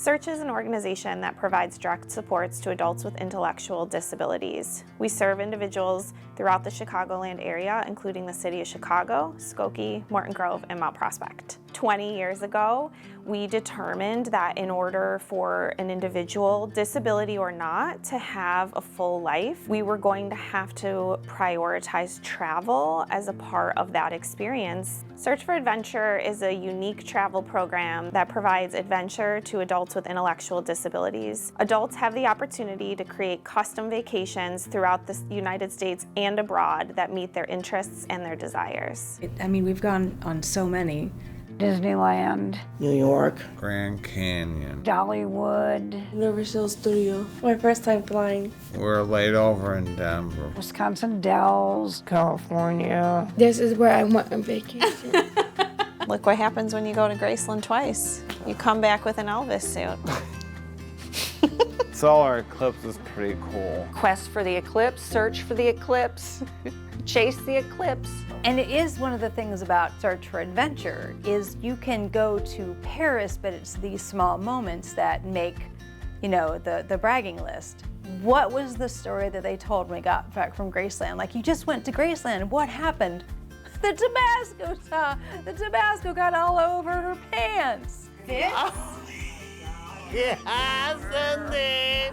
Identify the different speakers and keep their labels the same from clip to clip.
Speaker 1: Search is an organization that provides direct supports to adults with intellectual disabilities. We serve individuals throughout the Chicagoland area, including the city of Chicago, Skokie, Morton Grove, and Mount Prospect. 20 years ago, we determined that in order for an individual, disability or not, to have a full life, we were going to have to prioritize travel as a part of that experience. Search for Adventure is a unique travel program that provides adventure to adults with intellectual disabilities. Adults have the opportunity to create custom vacations throughout the United States and abroad that meet their interests and their desires.
Speaker 2: We've gone on so many.
Speaker 3: Disneyland,
Speaker 4: New York,
Speaker 5: Grand Canyon,
Speaker 3: Dollywood,
Speaker 6: Universal Studio. My first time flying.
Speaker 5: We're laid over in Denver,
Speaker 3: Wisconsin Dells,
Speaker 4: California.
Speaker 6: This is where I went on vacation.
Speaker 1: Look what happens when you go to Graceland twice. You come back with an Elvis suit.
Speaker 7: Solar eclipse is pretty cool.
Speaker 8: Quest for the eclipse, search for the eclipse, chase the eclipse.
Speaker 2: And it is one of the things about Search for Adventure is you can go to Paris, but it's these small moments that make, the bragging list. What was the story that they told when we got back from Graceland? Like, you just went to Graceland, what happened? The Tabasco got all over her pants.
Speaker 7: Yes, indeed.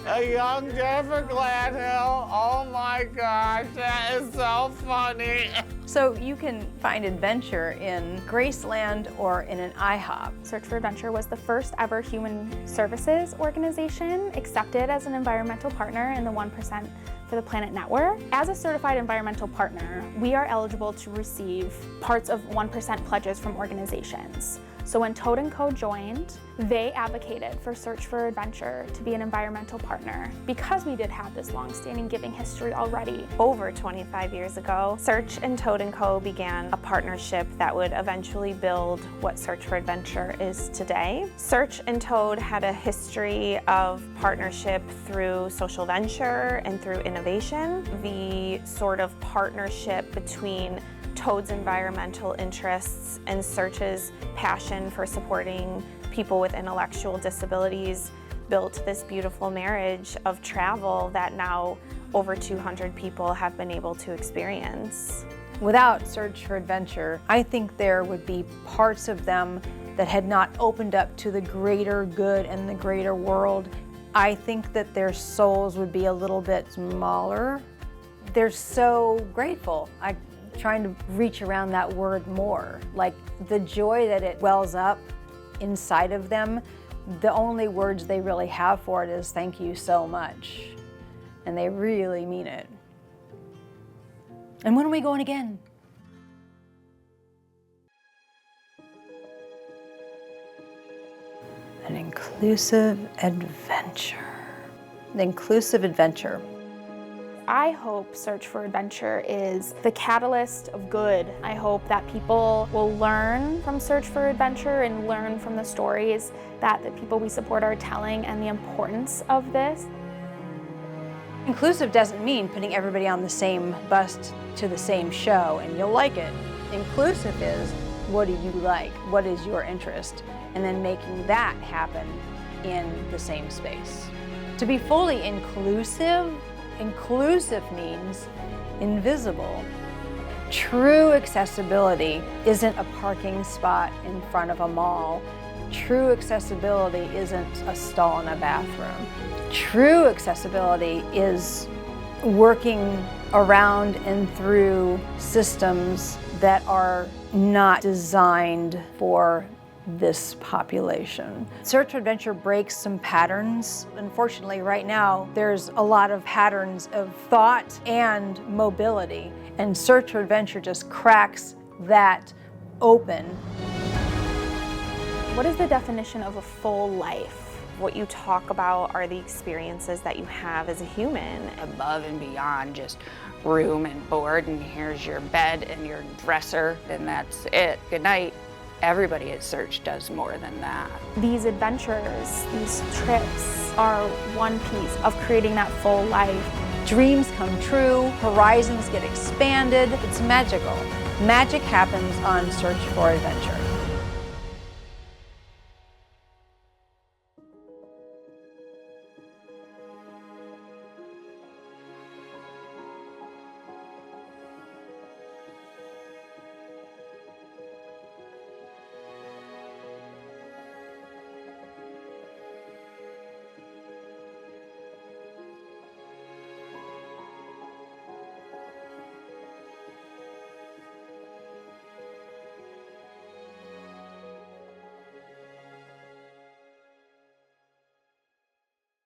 Speaker 7: A young Jennifer Gladhill. Oh my gosh, that is so funny.
Speaker 2: So you can find adventure in Graceland or in an IHOP.
Speaker 9: Search for Adventure was the first ever human services organization accepted as an environmental partner in the 1% for the Planet Network. As a certified environmental partner, we are eligible to receive parts of 1% pledges from organizations. So when Toad & Co. joined, they advocated for Search for Adventure to be an environmental partner because we did have this long-standing giving history already.
Speaker 1: Over 25 years ago, Search and Toad & Co. began a partnership that would eventually build what Search for Adventure is today. Search and Toad had a history of partnership through social venture and through innovation. The sort of partnership between Toad's environmental interests and Search's passion for supporting people with intellectual disabilities built this beautiful marriage of travel that now over 200 people have been able to experience.
Speaker 2: Without Search for Adventure, I think there would be parts of them that had not opened up to the greater good and the greater world. I think that their souls would be a little bit smaller. They're so grateful. I'm trying to reach around that word more. Like the joy that it wells up inside of them, the only words they really have for it is thank you so much. And they really mean it. And when are we going again? An inclusive adventure. The inclusive adventure.
Speaker 9: I hope Search for Adventure is the catalyst of good. I hope that people will learn from Search for Adventure and learn from the stories that the people we support are telling and the importance of this.
Speaker 2: Inclusive doesn't mean putting everybody on the same bus to the same show and you'll like it. Inclusive is, what do you like? What is your interest? And then making that happen in the same space. To be fully inclusive means invisible. True accessibility isn't a parking spot in front of a mall. True accessibility isn't a stall in a bathroom. True accessibility is working around and through systems that are not designed for this population. Search for Adventure breaks some patterns. Unfortunately, right now, there's a lot of patterns of thought and mobility, and Search for Adventure just cracks that open.
Speaker 9: What is the definition of a full life?
Speaker 1: What you talk about are the experiences that you have as a human.
Speaker 8: Above and beyond just room and board, and here's your bed and your dresser, and that's it. Good night. Everybody at Search does more than that.
Speaker 9: These adventures, these trips are one piece of creating that full life.
Speaker 2: Dreams come true, horizons get expanded. It's magical. Magic happens on Search for Adventure.